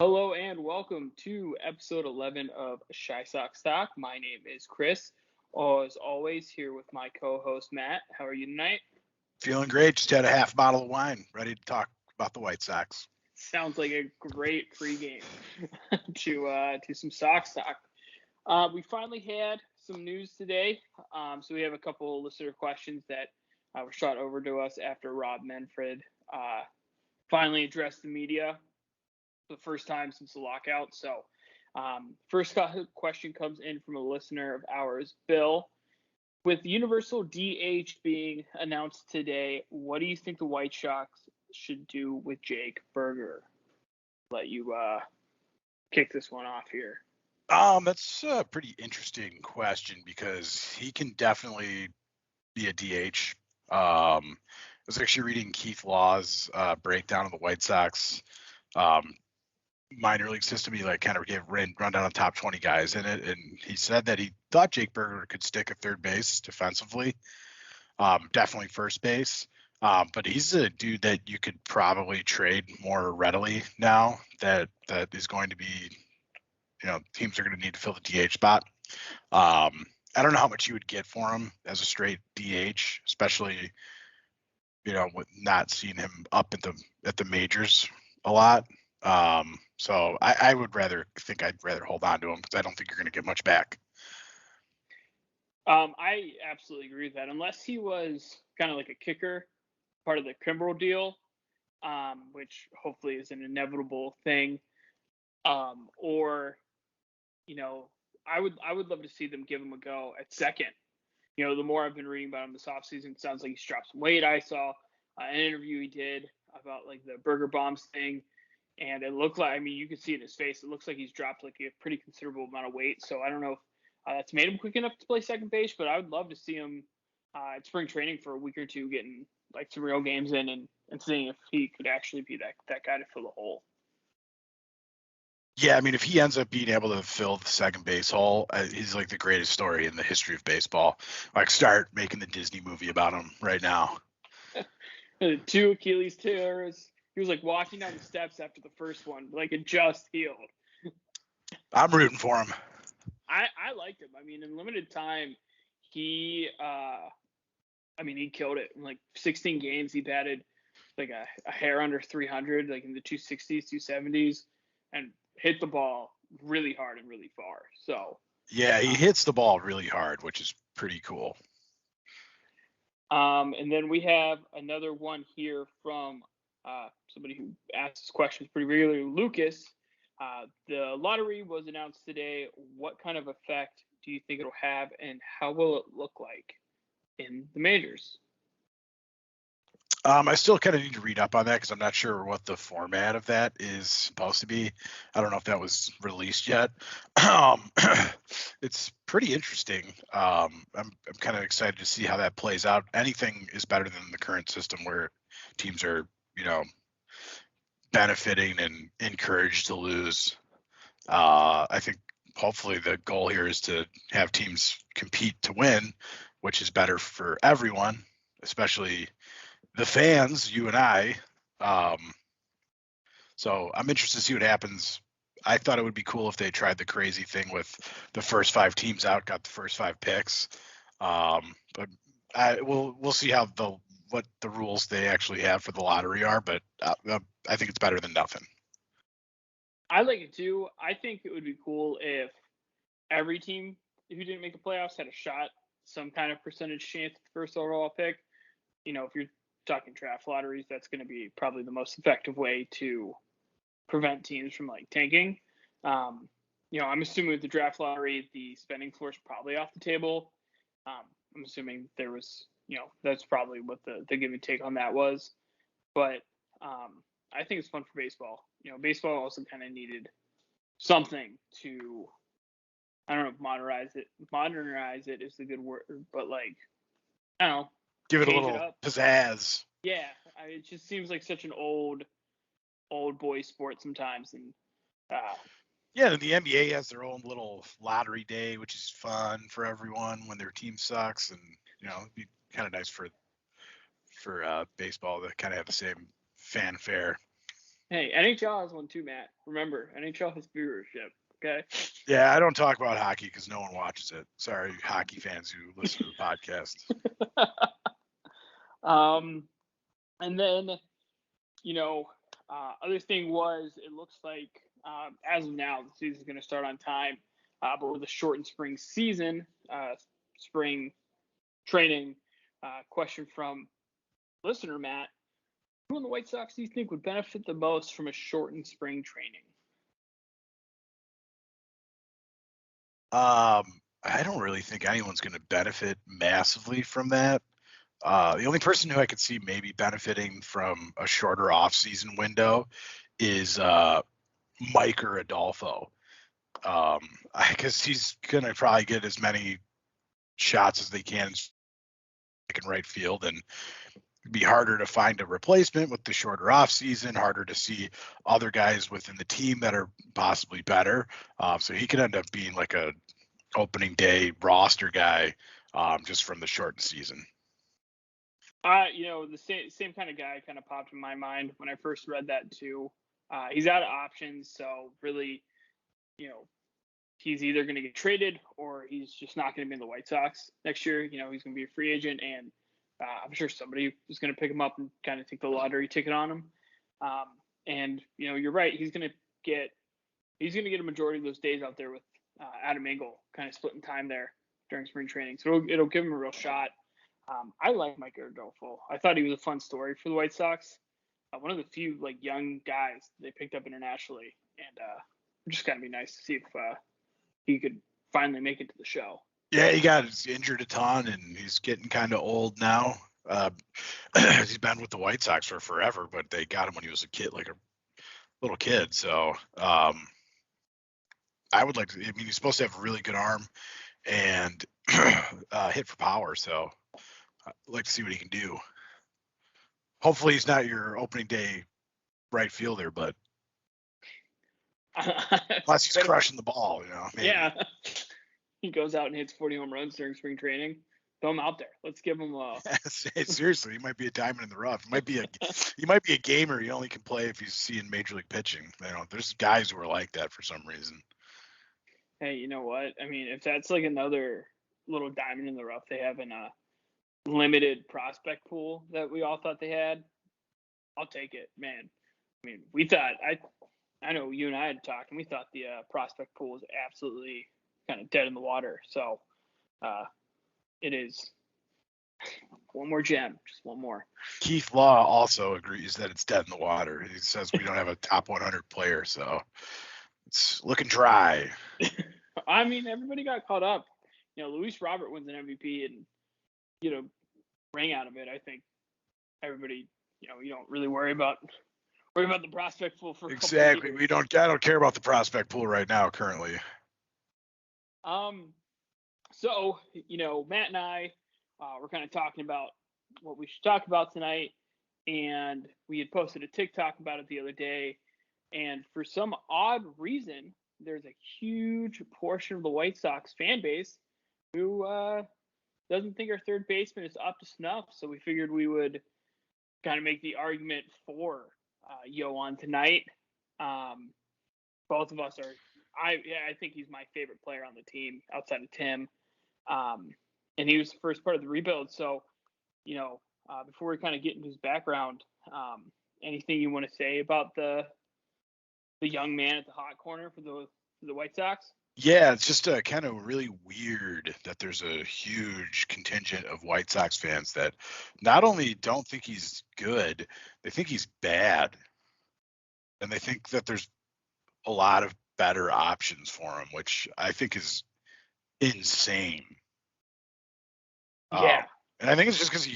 Hello and welcome to episode 11 of Shy Sock Stock. My name is Chris. As always, here with my co-host Matt. How are you tonight? Feeling great. Just had a half bottle of wine, ready to talk about the White Sox. Sounds like a great pregame to some Sox talk. We finally had some news today, so we have a couple of listener questions that were shot over to us after Rob Manfred finally addressed the media for the first time since the lockout. So, first question comes in from a listener of ours, Bill. With universal DH being announced today, what do you think the White Sox should do with Jake Berger? Let you kick this one off here. That's a pretty interesting question because he can definitely be a DH. I was actually reading Keith Law's breakdown of the White Sox minor league system. He kind of gave rundown on top 20 guys in it, and he said that he thought Jake Berger could stick at third base defensively, definitely first base. But he's a dude that you could probably trade more readily now that is going to be, teams are going to need to fill the DH spot. I don't know how much you would get for him as a straight DH, especially, with not seeing him up at the majors a lot. So I'd rather hold on to him because I don't think you're going to get much back. I absolutely agree with that. Unless he was kind of like a kicker, part of the Kimbrel deal, which hopefully is an inevitable thing, or I would love to see them give him a go at second. The more I've been reading about him this offseason, it sounds like he's dropped some weight. I saw an interview he did about like the burger bombs thing, and it looked like, you can see it in his face, it looks like he's dropped like a pretty considerable amount of weight. So I don't know if that's made him quick enough to play second base, but I would love to see him at spring training for a week or two, getting like some real games in and seeing if he could actually be that guy to fill the hole. Yeah, if he ends up being able to fill the second base hole, he's like the greatest story in the history of baseball. Start making the Disney movie about him right now. 2 Achilles tears. He was like walking down the steps after the first one, like it just healed. I'm rooting for him. I liked him. In limited time, he killed it. In like 16 games, he batted like a hair under 300, like in the 260s, 270s, and hit the ball really hard and really far. So yeah, he hits the ball really hard, which is pretty cool. And then we have another one here from somebody who asks questions pretty regularly, Lucas. The lottery was announced today. What kind of effect do you think it'll have, and how will it look like in the majors? I still kind of need to read up on that because I'm not sure what the format of that is supposed to be. I don't know if that was released yet. It's pretty interesting. I'm kind of excited to see how that plays out. Anything is better than the current system where teams are, benefiting and encouraged to lose. I think hopefully the goal here is to have teams compete to win, which is better for everyone, especially the fans, you and I. So I'm interested to see what happens. I thought it would be cool if they tried the crazy thing with the first 5 teams out got the first 5 picks. But we'll see what the rules they actually have for the lottery are. But I think it's better than nothing. I like it too. I think it would be cool if every team who didn't make the playoffs had a shot, some kind of percentage chance at the first overall pick. If you're talking draft lotteries, that's going to be probably the most effective way to prevent teams from like tanking. I'm assuming with the draft lottery, the spending floor is probably off the table. I'm assuming there was, that's probably what the give and take on that was. But I think it's fun for baseball. Baseball also kind of needed something to, I don't know if modernize it is the good word, but like, I don't know. Give it a little pizzazz. Yeah, it just seems like such an old boy sport sometimes, and yeah, the NBA has their own little lottery day, which is fun for everyone when their team sucks, and it'd be kind of nice for baseball to kind of have the same fanfare. Hey, NHL has one too, Matt. Remember, NHL has viewership. Okay. Yeah, I don't talk about hockey because no one watches it. Sorry, hockey fans who listen to the podcast. And then, other thing was it looks like as of now the season's going to start on time, but with a shortened spring season, spring training. Question from listener Matt: who on the White Sox do you think would benefit the most from a shortened spring training? I don't really think anyone's going to benefit massively from that. The only person who I could see maybe benefiting from a shorter off-season window is Mike or Adolfo, because he's going to probably get as many shots as they can in right field, and it'd be harder to find a replacement with the shorter off-season, harder to see other guys within the team that are possibly better. So he could end up being like a opening day roster guy just from the shortened season. The same kind of guy kind of popped in my mind when I first read that too. He's out of options, so really, he's either going to get traded or he's just not going to be in the White Sox next year. He's going to be a free agent, and I'm sure somebody is going to pick him up and kind of take the lottery ticket on him. And you're right. He's going to get a majority of those days out there with Adam Engel kind of splitting time there during spring training. So it'll give him a real shot. I like Mike Adolfo. I thought he was a fun story for the White Sox. One of the few young guys they picked up internationally, and just gotta be nice to see if he could finally make it to the show. Yeah, he got injured a ton, and he's getting kind of old now. He's been with the White Sox for forever, but they got him when he was a kid, like a little kid. So I would like to. I mean, he's supposed to have a really good arm and hit for power. So I'd like to see what he can do. Hopefully, he's not your opening day right fielder, but unless he's crushing the ball, maybe. Yeah. He goes out and hits 40 home runs during spring training. Throw him out there. Let's give him a. Seriously, he might be a diamond in the rough. He might be a gamer. He only can play if he's seeing major league pitching. There's guys who are like that for some reason. Hey, you know what? I mean, if that's another little diamond in the rough they have in a limited prospect pool that we all thought they had, I'll take it, man. I mean, we thought I know you and I had talked, and we thought the prospect pool was absolutely kind of dead in the water. So it is one more gem, just one more. Keith Law also agrees that it's dead in the water. He says we don't have a top 100 player, so it's looking dry. I mean, everybody got caught up. Luis Robert wins an MVP and rang out of it. I think everybody, you don't really worry about the prospect pool for exactly. I don't care about the prospect pool right now currently. So Matt and I were kind of talking about what we should talk about tonight, and we had posted a TikTok about it the other day, and for some odd reason there's a huge portion of the White Sox fan base who doesn't think our third baseman is up to snuff. So we figured we would kind of make the argument for Yoan tonight. Both of us are. I think he's my favorite player on the team outside of Tim, and he was the first part of the rebuild. So, before we kind of get into his background, anything you want to say about the young man at the hot corner for the White Sox? Yeah, it's just kind of really weird that there's a huge contingent of White Sox fans that not only don't think he's good, they think he's bad. And they think that there's a lot of better options for him, which I think is insane. Yeah. And I think it's just because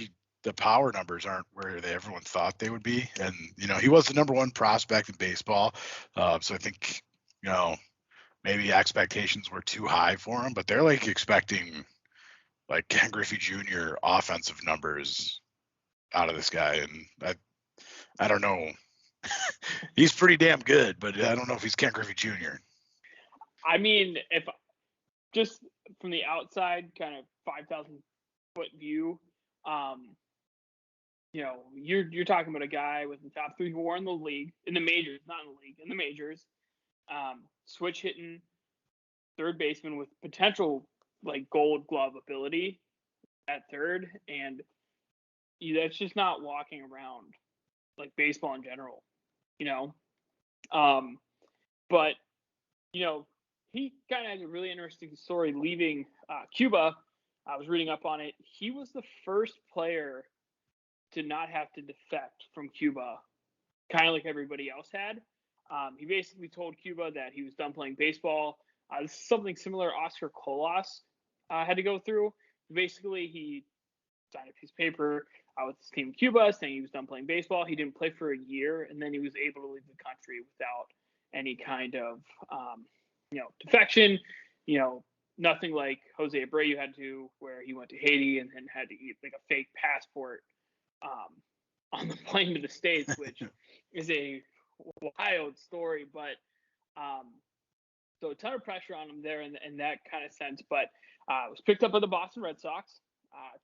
the power numbers aren't where everyone thought they would be. And, he was the number one prospect in baseball. So I think, maybe expectations were too high for him, but they're expecting Ken Griffey Jr. offensive numbers out of this guy. And I don't know. He's pretty damn good, but I don't know if he's Ken Griffey Jr. I mean, if just from the outside kind of 5,000 foot view, you're talking about a guy with the top 3 WAR in the league, in the majors, not in the league, in the majors. Switch hitting third baseman with potential like Gold Glove ability at third, and that's just not walking around like baseball in general, you know. But he kind of has a really interesting story leaving Cuba. I was reading up on it. He was the first player to not have to defect from Cuba, kind of like everybody else had. He basically told Cuba that he was done playing baseball. This is something similar Oscar Colas had to go through. Basically, he signed a piece of paper with his team in Cuba saying he was done playing baseball. He didn't play for a year, and then he was able to leave the country without any kind of defection. Nothing like Jose Abreu had to, where he went to Haiti and then had to eat like a fake passport on the plane to the States, which is a wild story. But so a ton of pressure on him there in that kind of sense. But was picked up by the Boston Red Sox,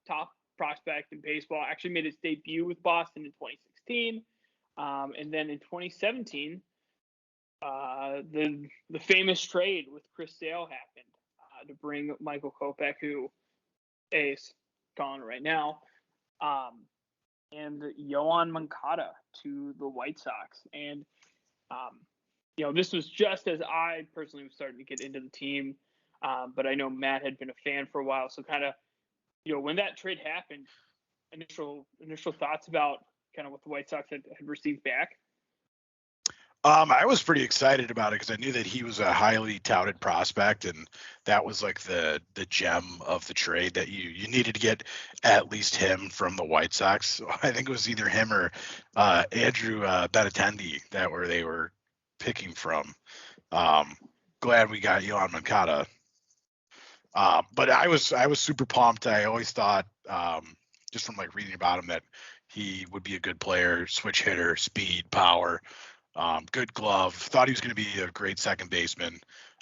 top prospect in baseball. Actually made his debut with Boston in 2016, and then in 2017, the famous trade with Chris Sale happened to bring Michael Kopech, who is gone right now, and Yoan Moncada to the White Sox. And this was just as I personally was starting to get into the team, but I know Matt had been a fan for a while, so kind of when that trade happened, initial thoughts about kind of what the White Sox had received back. I was pretty excited about it because I knew that he was a highly touted prospect, and that was like the gem of the trade, that you needed to get at least him from the White Sox. So I think it was either him or Andrew Benintendi that they were picking from. Glad we got Yoan Moncada. But I was super pumped. I always thought, just from like reading about him, that he would be a good player, switch hitter, speed, power. Good glove. Thought he was going to be a great second baseman.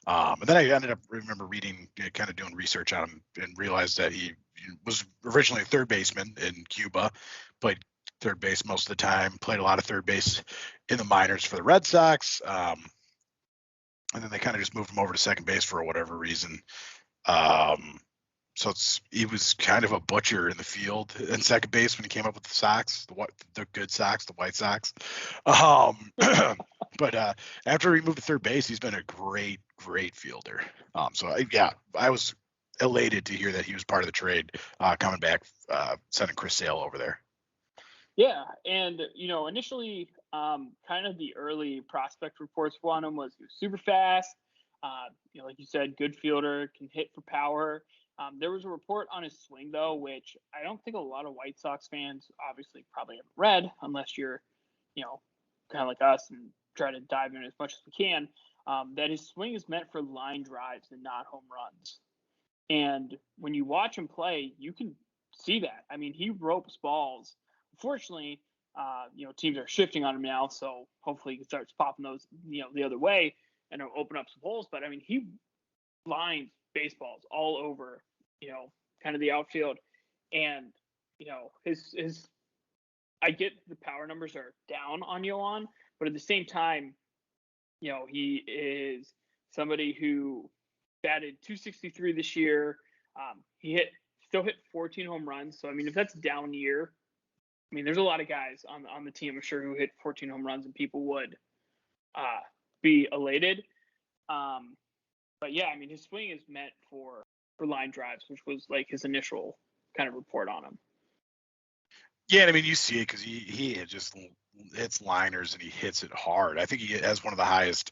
And then I ended up reading, kind of doing research on him, and realized that he was originally a third baseman in Cuba, played third base most of the time, played a lot of third base in the minors for the Red Sox. And then they kind of just moved him over to second base for whatever reason. So he was kind of a butcher in the field and second base when he came up with the Sox, the good Sox, the White Sox. But after he moved to third base, he's been a great fielder. I was elated to hear that he was part of the trade, coming back, sending Chris Sale over there. Yeah, and initially, kind of the early prospect reports on him was he was super fast. Like you said, good fielder, can hit for power. There was a report on his swing, though, which I don't think a lot of White Sox fans obviously probably haven't read, unless you're, kind of like us and try to dive in as much as we can, that his swing is meant for line drives and not home runs. And when you watch him play, you can see that. I mean, he ropes balls. Unfortunately, teams are shifting on him now, so hopefully he starts popping those, the other way and it'll open up some holes. But I mean, he lines baseballs all over, kind of the outfield. And, his I get the power numbers are down on Yoan, but at the same time, he is somebody who batted .263 this year. He still hit 14 home runs. So, I mean, if that's a down year, I mean, there's a lot of guys on the team, I'm sure, who hit 14 home runs, and people would be elated. But yeah, I mean, his swing is meant for line drives, which was like his initial kind of report on him. Yeah, I mean, you see it because he just hits liners and he hits it hard. I think he has one of the highest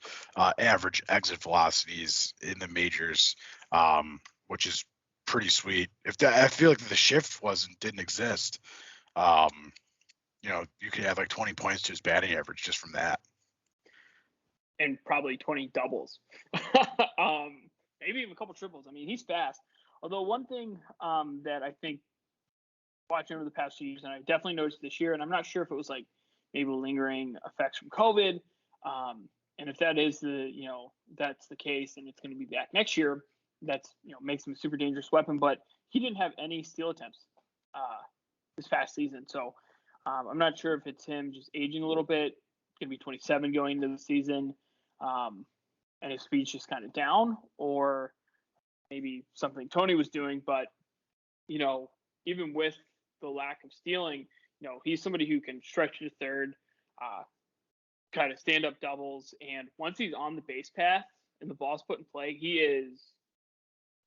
average exit velocities in the majors, which is pretty sweet. I feel like if the shift didn't exist, you could have like 20 points to his batting average just from that. And probably 20 doubles. Maybe even a couple triples. I mean, he's fast. Although one thing that I think watching over the past few years, and I definitely noticed this year, and I'm not sure if it was like maybe lingering effects from COVID, and if that is that's the case, and it's going to be back next year, that's makes him a super dangerous weapon. But he didn't have any steal attempts this past season, so I'm not sure if it's him just aging a little bit. Going to be 27 going into the season, and his speed's just kind of down, or maybe something Tony was doing. But even with the lack of stealing, he's somebody who can stretch to third, kind of stand up doubles, and once he's on the base path and the ball's put in play, he is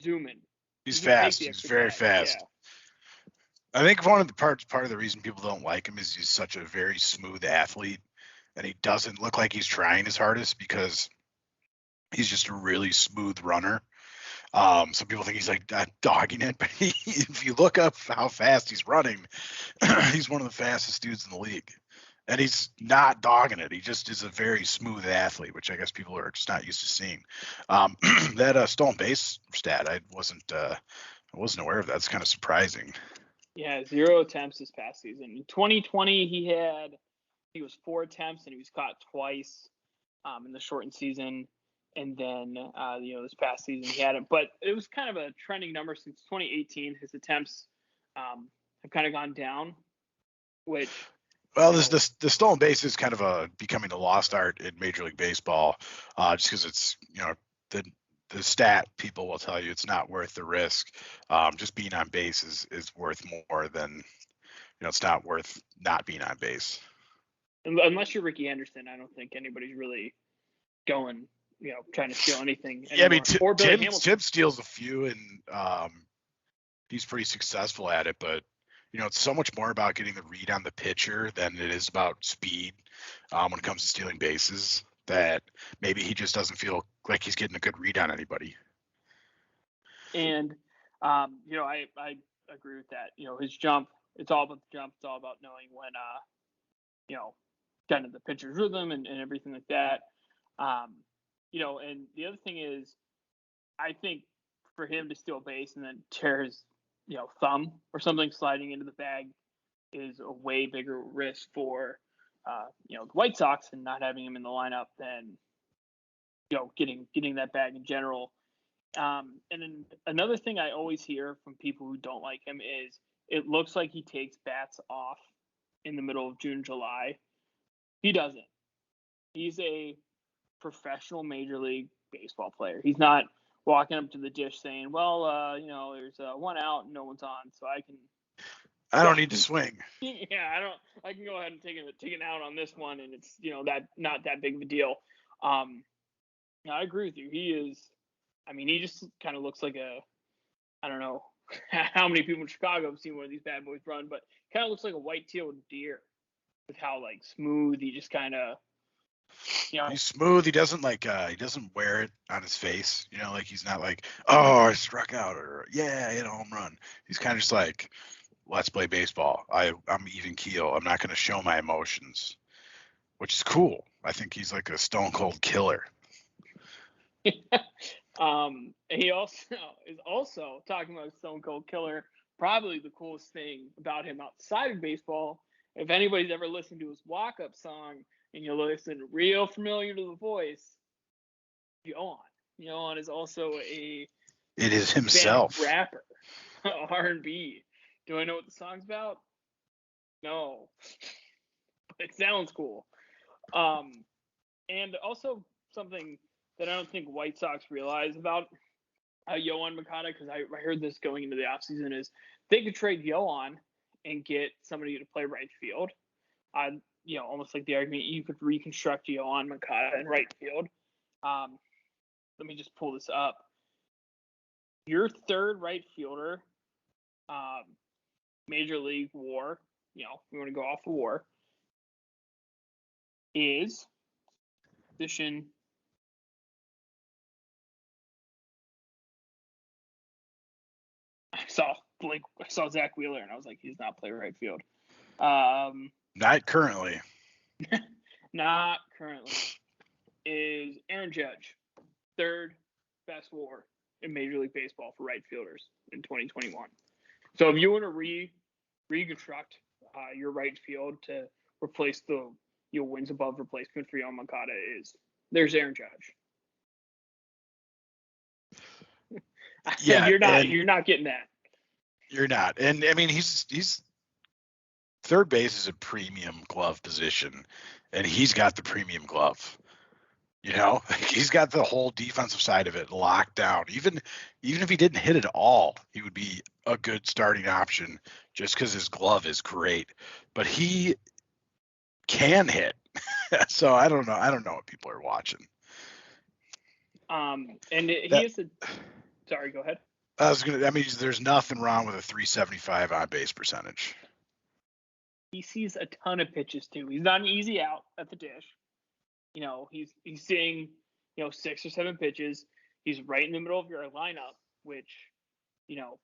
zooming. He's fast. He's very fast. Yeah. I think one of the part of the reason people don't like him is he's such a very smooth athlete, and he doesn't look like he's trying his hardest because he's just a really smooth runner. Some people think he's like dogging it, but if you look up how fast he's running, he's one of the fastest dudes in the league. And he's not dogging it. He just is a very smooth athlete, which I guess people are just not used to seeing. That stolen base stat, I wasn't aware of that. It's kind of surprising. Yeah, 0 attempts this past season. In 2020, he was 4 attempts and he was caught twice in the shortened season. And then, this past season he hadn't. But it was kind of a trending number since 2018. His attempts have kind of gone down, which. Well, the stolen base is kind of becoming a lost art in Major League Baseball, just because it's the stat people will tell you it's not worth the risk. Just being on base is worth more than it's not worth not being on base. Unless you're Ricky Henderson, I don't think anybody's really going trying to steal anything. Yeah, I mean Tim steals a few and he's pretty successful at it, but. It's so much more about getting the read on the pitcher than it is about speed when it comes to stealing bases, that maybe he just doesn't feel like he's getting a good read on anybody. And, I agree with that. His jump, it's all about the jump. It's all about knowing when, kind of the pitcher's rhythm and everything like that. And the other thing is, I think for him to steal base and then tear his thumb or something sliding into the bag is a way bigger risk for, the White Sox and not having him in the lineup than, getting that bag in general. And then another thing I always hear from people who don't like him is it looks like he takes bats off in the middle of June, July. He doesn't. He's a professional Major League Baseball player. He's not walking up to the dish saying, well, there's one out and no one's on, so I don't need to swing. Yeah, I can go ahead and take an out on this one, and it's, that not that big of a deal. I agree with you. He just kind of looks like I don't know how many people in Chicago have seen one of these bad boys run, but kind of looks like a white-tailed deer with how, smooth he just kind of, He's smooth. He doesn't he doesn't wear it on his face. He's not like, oh, I struck out or yeah, hit a home run. He's kind of just like, let's play baseball. I'm even keel. I'm not going to show my emotions, which is cool. I think he's like a stone cold killer. And he also is talking about stone cold killer. Probably the coolest thing about him outside of baseball. If anybody's ever listened to his walk-up song, and you'll listen real familiar to the voice, Yoan. Yoan is also it is himself rapper, R&B. Do I know what the song's about? No, it sounds cool. And also something that I don't think White Sox realize about Yoan Moncada, because I heard this going into the offseason, is they could trade Yoan and get somebody to play right field. Almost like the argument you could reconstruct Yoan Moncada in right field. Let me just pull this up. Your third right fielder, Major League WAR, we want to go off the WAR, is position. I saw Zach Wheeler, and I was like, he's not playing right field. Not currently. Not currently. Is Aaron Judge, third best WAR in Major League Baseball for right fielders in 2021. So if you want to reconstruct your right field to replace the wins above replacement for Yoan Moncada, there's Aaron Judge. Yeah, you're not getting that. You're not, and I mean he's third base is a premium glove position, and he's got the premium glove. You know, he's got the whole defensive side of it locked down. Even if he didn't hit it all, he would be a good starting option just because his glove is great. But he can hit. So I don't know. I don't know what people are watching. And he That is a. Sorry, go ahead. I mean, there's nothing wrong with a 375 on base percentage. He sees a ton of pitches too. He's not an easy out at the dish. You know, he's seeing 6 or 7 pitches. He's right in the middle of your lineup, which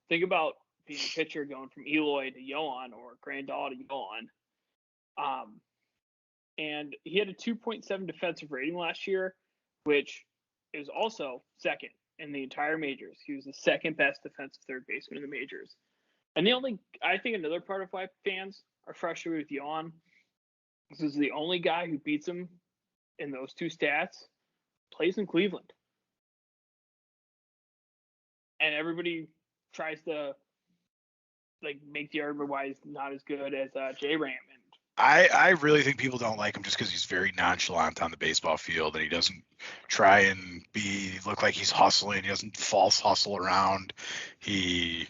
think about being a pitcher going from Eloy to Yoan or Grandal to Yoan. And he had a 2.7 defensive rating last year, which is also second in the entire majors. He was the second best defensive third baseman in the majors. And I think another part of why fans are frustrated with Yoan is he's the only guy who beats him in those two stats plays in Cleveland. And everybody tries to make the argument why he's not as good as J-Ram. And I really think people don't like him just because he's very nonchalant on the baseball field, and he doesn't try and look like he's hustling. He doesn't false hustle around. He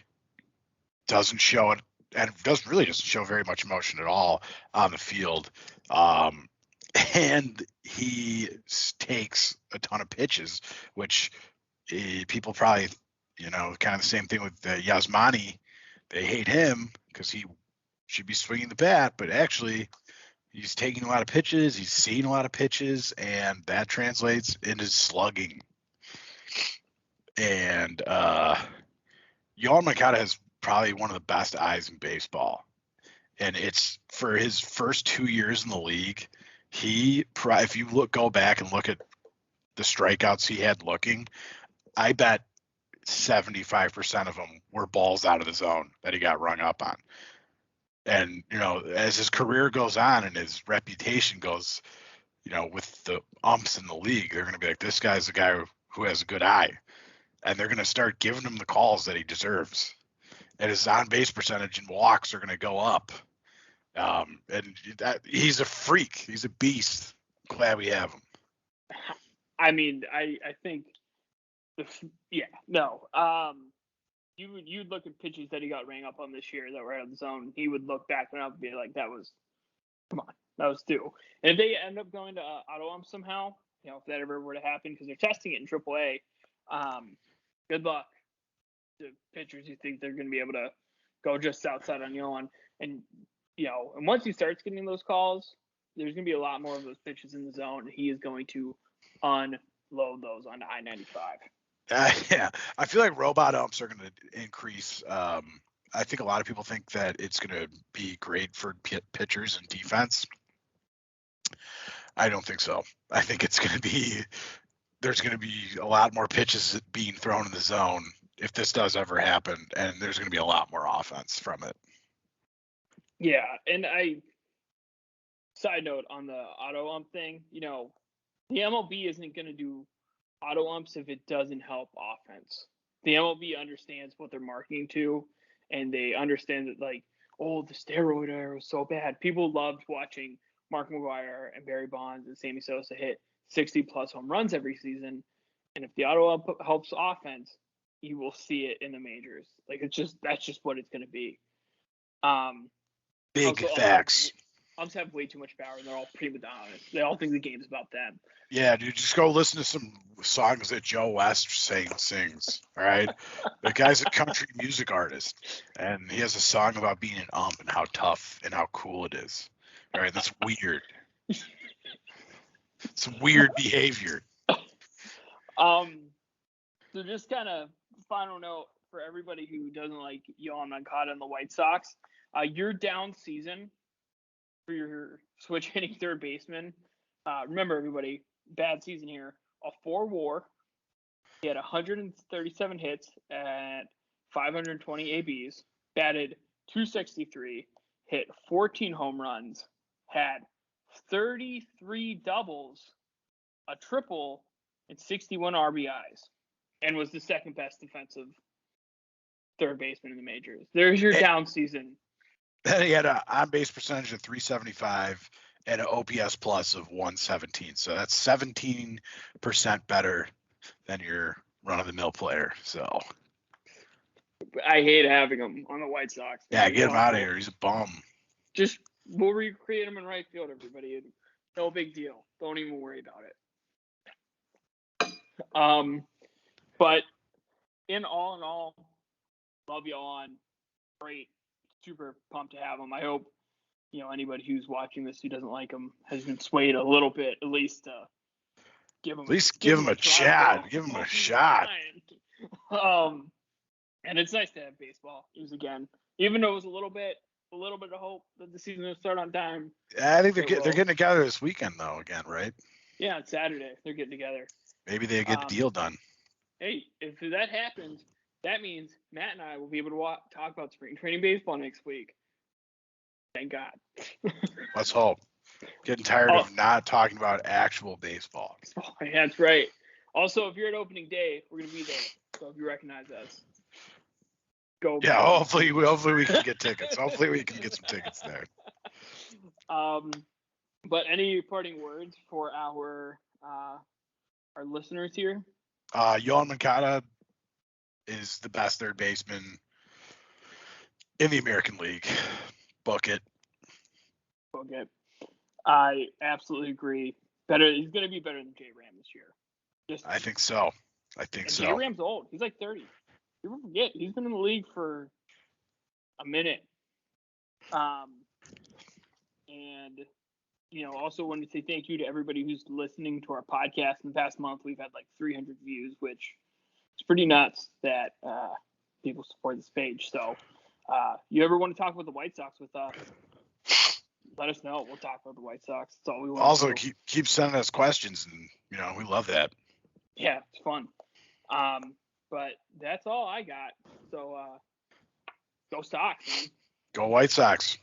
doesn't show it, and doesn't show very much emotion at all on the field. And he takes a ton of pitches, which people probably, kind of the same thing with Yasmani. They hate him because he should be swinging the bat, but actually he's taking a lot of pitches. He's seeing a lot of pitches, and that translates into slugging. And Yoan Moncada has probably one of the best eyes in baseball. And it's for his first 2 years in the league. If you go back and look at the strikeouts he had looking, I bet 75% of them were balls out of the zone that he got rung up on. And, as his career goes on and his reputation goes, with the umps in the league, they're going to be like, this guy's the guy who has a good eye. And they're going to start giving him the calls that he deserves. And his on-base percentage and walks are going to go up. He's a freak. He's a beast. Glad we have him. I mean, I think, you'd look at pitches that he got rang up on this year that were out of the zone. He would look back and up and be like, that was due. And if they end up going to auto ump somehow, if that ever were to happen, because they're testing it in AAA, good luck to pitchers who think they're going to be able to go just outside on Yoan. And and once he starts getting those calls, there's going to be a lot more of those pitches in the zone. And he is going to unload those on I-95. Yeah, I feel like robot umps are going to increase. I think a lot of people think that it's going to be great for pitchers and defense. I don't think so. I think there's going to be a lot more pitches being thrown in the zone if this does ever happen, and there's going to be a lot more offense from it. Yeah, and side note on the auto ump thing, the MLB isn't going to do auto umps if it doesn't help offense. The MLB understands what they're marketing to, and they understand that the steroid era was so bad. People loved watching Mark McGwire and Barry Bonds and Sammy Sosa hit 60 plus home runs every season. And if the auto ump helps offense, you will see it in the majors. That's just what it's going to be. Big facts. Umps have way too much power, and they're all prima donnas. They all think the game's about them. Yeah, dude, just go listen to some songs that Joe West sings. All right, the guy's a country music artist, and he has a song about being an ump and how tough and how cool it is. All right, that's weird. It's weird behavior. So just kind of final note for everybody who doesn't like Yoan Moncada and the White Sox, your down season for your switch hitting third baseman. Remember, everybody, bad season here. A 4 WAR. He had 137 hits at 520 ABs. Batted .263. Hit 14 home runs. Had 33 doubles, a triple, and 61 RBIs. And was the second best defensive third baseman in the majors. There's your down season. Then he had an on-base percentage of 375 and an OPS plus of 117. So that's 17% better than your run-of-the-mill player. So I hate having him on the White Sox. yeah, get him out of Awful. here. He's a bum. Just we'll recreate him in right field, everybody. No big deal. Don't even worry about it. But in all, love Yoan. Great. Super pumped to have him. I hope, anybody who's watching this who doesn't like him has been swayed a little bit, at least give him a shot. Give him a shot. And it's nice to have baseball. Again, even though it was a little bit of hope that the season would start on time. I think they're getting together this weekend though, again, right? Yeah, it's Saturday. They're getting together. Maybe they get the deal done. Hey, if that happens, that means Matt and I will be able to talk about spring training baseball next week. Thank God. Let's hope. Getting tired of not talking about actual baseball. Oh, that's right. Also, if you're at opening day, we're going to be there. So if you recognize us, go. Yeah, hopefully we can get tickets. Hopefully we can get some tickets there. But any parting words for our listeners here? Yoan Moncada is the best third baseman in the American League. Book it. I absolutely agree. He's going to be better than J Ram this year. I think so. J Ram's old. He's like 30. People forget he's been in the league for a minute. And also wanted to say thank you to everybody who's listening to our podcast in the past month. We've had like 300 views, which is pretty nuts that people support this page. So you ever want to talk about the White Sox with us, let us know. We'll talk about the White Sox. That's all we want. Also, keep sending us questions, and we love that. Yeah, it's fun. But that's all I got. So go Sox, man. Go White Sox.